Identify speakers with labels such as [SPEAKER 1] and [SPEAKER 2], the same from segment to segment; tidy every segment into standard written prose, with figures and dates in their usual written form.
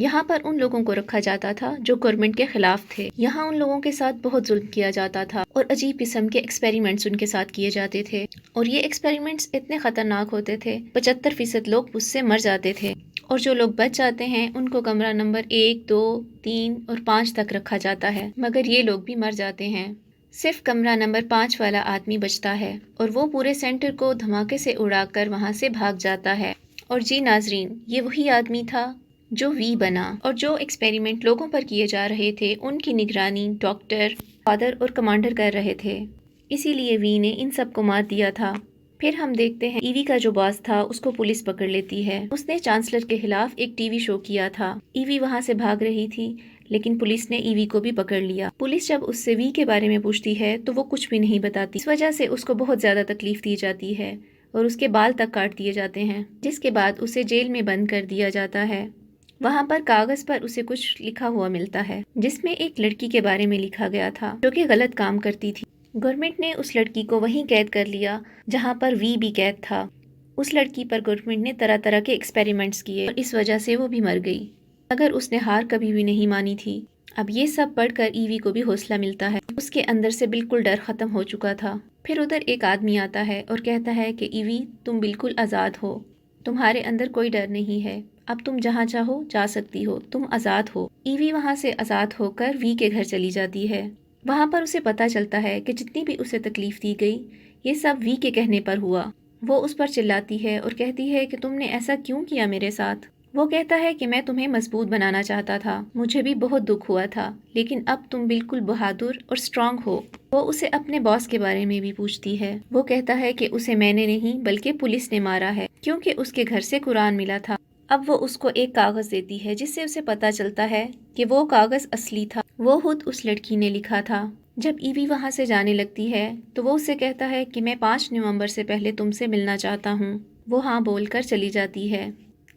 [SPEAKER 1] یہاں پر ان لوگوں کو رکھا جاتا تھا جو گورنمنٹ کے خلاف تھے. یہاں ان لوگوں کے ساتھ بہت ظلم کیا جاتا تھا اور عجیب قسم کے ایکسپیریمنٹس ان کے ساتھ کیے جاتے تھے، اور یہ ایکسپیریمنٹس اتنے خطرناک ہوتے تھے 75% لوگ اس سے مر جاتے تھے، اور جو لوگ بچ جاتے ہیں ان کو کمرہ نمبر 1، 2، 3 اور 5 تک رکھا جاتا ہے، مگر یہ لوگ بھی مر جاتے ہیں. صرف کمرہ نمبر 5 والا آدمی بچتا ہے اور وہ پورے سینٹر کو دھماکے سے اڑا کر وہاں سے بھاگ جاتا ہے. اور جی ناظرین، یہ وہی آدمی تھا جو وی بنا، اور جو ایکسپیریمنٹ لوگوں پر کیے جا رہے تھے ان کی نگرانی ڈاکٹر، فادر اور کمانڈر کر رہے تھے. اسی لیے وی نے ان سب کو مار دیا تھا. پھر ہم دیکھتے ہیں ایوی کا جو باس تھا اس کو پولیس پکڑ لیتی ہے. اس نے چانسلر کے خلاف ایک ٹی وی شو کیا تھا. ایوی وہاں سے بھاگ رہی تھی لیکن پولیس نے ایوی کو بھی پکڑ لیا. پولیس جب اس سے وی کے بارے میں پوچھتی ہے تو وہ کچھ بھی نہیں بتاتی. اس وجہ سے اس کو بہت زیادہ تکلیف دی جاتی ہے اور اس کے بال تک کاٹ دیے جاتے ہیں، جس کے بعد اسے جیل میں بند کر دیا جاتا ہے. وہاں پر کاغذ پر اسے کچھ لکھا ہوا ملتا ہے جس میں ایک لڑکی کے بارے میں لکھا گیا تھا جو کہ غلط کام کرتی تھی. گورنمنٹ نے اس لڑکی کو وہیں قید کر لیا جہاں پر وی بھی قید تھا. اس لڑکی پر گورنمنٹ نے طرح طرح کے ایکسپیریمنٹس کیے اور اس وجہ سے وہ بھی مر گئی، اگر اس نے ہار کبھی بھی نہیں مانی تھی. اب یہ سب پڑھ کر ایوی کو بھی حوصلہ ملتا ہے، اس کے اندر سے بالکل ڈر ختم ہو چکا تھا. پھر ادھر ایک آدمی آتا ہے اور کہتا ہے کہ ایوی تم بالکل آزاد ہو، تمہارے اندر کوئی ڈر نہیں ہے، اب تم جہاں چاہو جا سکتی ہو، تم آزاد ہو. ایوی وہاں سے آزاد ہو کر وی کے گھر چلی جاتی ہے. وہاں پر اسے پتہ چلتا ہے کہ جتنی بھی اسے تکلیف دی گئی یہ سب وی کے کہنے پر ہوا. وہ اس پر چلاتی ہے اور کہتی ہے کہ تم نے ایسا کیوں کیا میرے ساتھ. وہ کہتا ہے کہ میں تمہیں مضبوط بنانا چاہتا تھا، مجھے بھی بہت دکھ ہوا تھا، لیکن اب تم بالکل بہادر اور اسٹرانگ ہو. وہ اسے اپنے باس کے بارے میں بھی پوچھتی ہے. وہ کہتا ہے کہ اسے میں نے نہیں بلکہ پولیس نے مارا ہے کیونکہ اس کے گھر سے قرآن ملا تھا. اب وہ اس کو ایک کاغذ دیتی ہے جس سے اسے پتہ چلتا ہے کہ وہ کاغذ اصلی تھا، وہ خود اس لڑکی نے لکھا تھا. جب ایوی وہاں سے جانے لگتی ہے تو وہ اسے کہتا ہے کہ میں 5 نومبر سے پہلے تم سے ملنا چاہتا ہوں. وہ ہاں بول کر چلی جاتی ہے.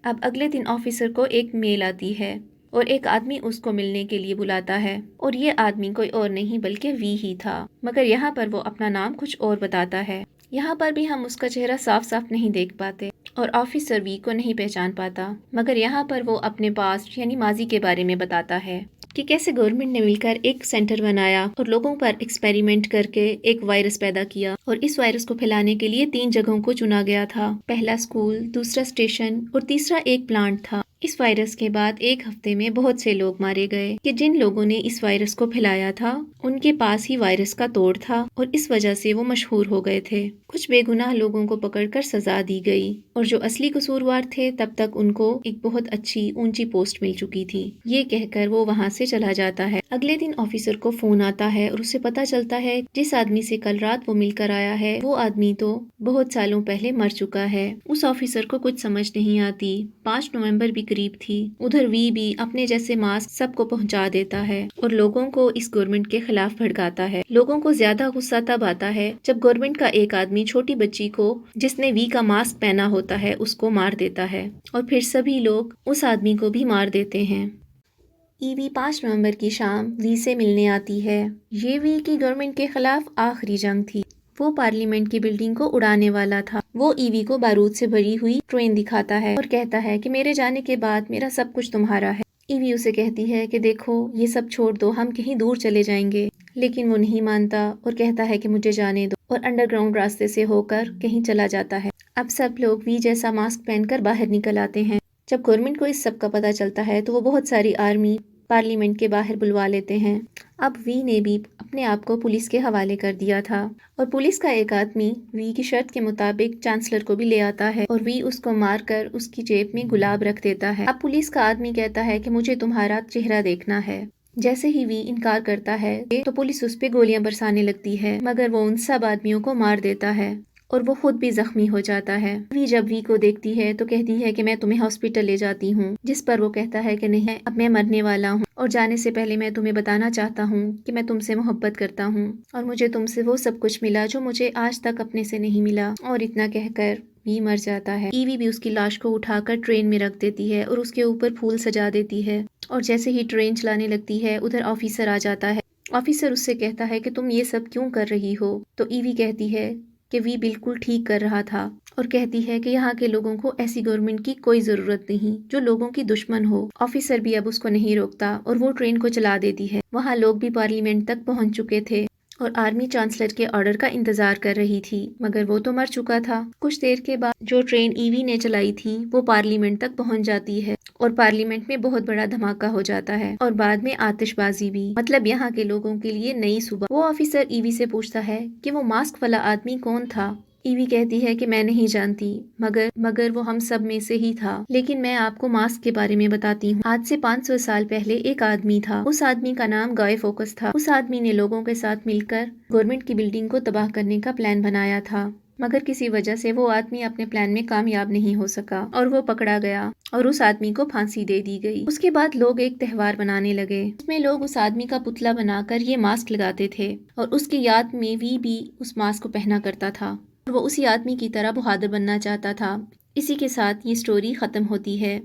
[SPEAKER 1] اب اگلے دن آفیسر کو ایک میل آتی ہے اور ایک آدمی اس کو ملنے کے لیے بلاتا ہے، اور یہ آدمی کوئی اور نہیں بلکہ وی ہی تھا، مگر یہاں پر وہ اپنا نام کچھ اور بتاتا ہے. یہاں پر بھی ہم اس کا چہرہ صاف صاف نہیں دیکھ پاتے اور آفیسر وی کو نہیں پہچان پاتا، مگر یہاں پر وہ اپنے پاسٹ یعنی ماضی کے بارے میں بتاتا ہے کہ کیسے گورنمنٹ نے مل کر ایک سینٹر بنایا اور لوگوں پر ایکسپیریمنٹ کر کے ایک وائرس پیدا کیا، اور اس وائرس کو پھیلانے کے لیے 3 جگہوں کو چنا گیا تھا. پہلا اسکول، دوسرا اسٹیشن اور تیسرا ایک پلانٹ تھا. اس وائرس کے بعد ایک ہفتے میں بہت سے لوگ مارے گئے کہ جن لوگوں نے اس وائرس کو پھیلایا تھا ان کے پاس ہی وائرس کا توڑ تھا اور اس وجہ سے وہ مشہور ہو گئے تھے. کچھ بے گناہ لوگوں کو پکڑ کر سزا دی گئی اور جو اصلی قصوروار تھے تب تک ان کو ایک بہت اچھی اونچی پوسٹ مل چکی تھی. یہ کہہ کر وہ وہاں سے چلا جاتا ہے. اگلے دن آفیسر کو فون آتا ہے اور اسے پتا چلتا ہے جس آدمی سے کل رات وہ مل کر آیا ہے وہ آدمی تو بہت سالوں پہلے مر چکا ہے. اس آفیسر کو کچھ سمجھ نہیں آتی. 5 نومبر بھی قریب تھی. ادھر وی بھی اپنے جیسے ماسک سب کو پہنچا دیتا ہے اور لوگوں کو اس گورنمنٹ کے خلاف بھڑکاتا ہے. لوگوں کو زیادہ غصہ تب آتا ہے جب گورنمنٹ کا ایک آدمی چھوٹی بچی کو جس نے وی کا ماسک پہنا ہوتا ہے اس کو مار دیتا ہے اور پھر سبھی لوگ اس آدمی کو بھی مار دیتے ہیں. ایوی 5 نومبر کی شام وی سے ملنے آتی ہے. یہ وی کی گورنمنٹ کے خلاف آخری جنگ تھی. وہ پارلیمنٹ کی بلڈنگ کو اڑانے والا تھا. وہ ایوی کو بارود سے بھری ہوئی ٹرین دکھاتا ہے اور کہتا ہے کہ میرے جانے کے بعد میرا سب کچھ تمہارا ہے. ایوی اسے کہتی ہے کہ دیکھو یہ سب چھوڑ دو، ہم کہیں دور چلے جائیں گے، لیکن وہ نہیں مانتا اور کہتا ہے کہ مجھے جانے دو، اور انڈر گراؤنڈ راستے سے ہو کر کہیں چلا جاتا ہے. اب سب لوگ وی جیسا ماسک پہن کر باہر نکل آتے ہیں. جب گورنمنٹ کو اس سب کا پتہ چلتا ہے تو وہ بہت ساری آرمی پارلیمنٹ کے باہر بلوا لیتے ہیں. اب وی نے بھی اپنے آپ کو پولیس کے حوالے کر دیا تھا اور پولیس کا ایک آدمی وی کی شرط کے مطابق چانسلر کو بھی لے آتا ہے اور وی اس کو مار کر اس کی جیب میں گلاب رکھ دیتا ہے. اب پولیس کا آدمی کہتا ہے کہ مجھے تمہارا چہرہ دیکھنا ہے. جیسے ہی وی انکار کرتا ہے تو پولیس اس پہ گولیاں برسانے لگتی ہے، مگر وہ ان سب آدمیوں کو مار دیتا ہے اور وہ خود بھی زخمی ہو جاتا ہے. وی جب وی کو دیکھتی ہے تو کہتی ہے کہ میں تمہیں ہاسپٹل لے جاتی ہوں، جس پر وہ کہتا ہے کہ نہیں، اب میں مرنے والا ہوں اور جانے سے پہلے میں تمہیں بتانا چاہتا ہوں کہ میں تم سے محبت کرتا ہوں اور مجھے تم سے وہ سب کچھ ملا جو مجھے آج تک اپنے سے نہیں ملا. اور اتنا کہہ کر وی مر جاتا ہے. ایوی بھی اس کی لاش کو اٹھا کر ٹرین میں رکھ دیتی ہے اور اس کے اوپر پھول سجا دیتی ہے، اور جیسے ہی ٹرین چلانے لگتی ہے ادھر آفیسر آ جاتا ہے. آفیسر اس سے کہتا ہے کہ تم یہ سب کیوں کر رہی ہو؟ تو ایوی کہتی ہے کہ وی بالکل ٹھیک کر رہا تھا اور کہتی ہے کہ یہاں کے لوگوں کو ایسی گورنمنٹ کی کوئی ضرورت نہیں جو لوگوں کی دشمن ہو۔ آفیسر بھی اب اس کو نہیں روکتا اور وہ ٹرین کو چلا دیتی ہے۔ وہاں لوگ بھی پارلیمنٹ تک پہنچ چکے تھے اور آرمی چانسلر کے آرڈر کا انتظار کر رہی تھی، مگر وہ تو مر چکا تھا۔ کچھ دیر کے بعد جو ٹرین ایوی نے چلائی تھی وہ پارلیمنٹ تک پہنچ جاتی ہے اور پارلیمنٹ میں بہت بڑا دھماکہ ہو جاتا ہے اور بعد میں آتش بازی بھی، مطلب یہاں کے لوگوں کے لیے نئی صبح۔ وہ آفیسر ایوی سے پوچھتا ہے کہ وہ ماسک والا آدمی کون تھا۔ ایوی کہتی ہے کہ میں نہیں جانتی، مگر وہ ہم سب میں سے ہی تھا، لیکن میں آپ کو ماسک کے بارے میں بتاتی ہوں۔ آج سے 500 سال پہلے ایک آدمی تھا، اس آدمی کا نام گائے فوکس تھا۔ اس آدمی نے لوگوں کے ساتھ مل کر گورنمنٹ کی بلڈنگ کو تباہ کرنے کا پلان بنایا تھا، مگر کسی وجہ سے وہ آدمی اپنے پلان میں کامیاب نہیں ہو سکا اور وہ پکڑا گیا اور اس آدمی کو پھانسی دے دی گئی۔ اس کے بعد لوگ ایک تہوار منانے لگے، اس میں لوگ اس آدمی کا پتلا بنا کر یہ ماسک لگاتے تھے اور اس کی یاد میں بھی اس ماسک کو پہنا کرتا تھا اور وہ اسی آدمی کی طرح بہادر بننا چاہتا تھا۔ اسی کے ساتھ یہ سٹوری ختم ہوتی ہے۔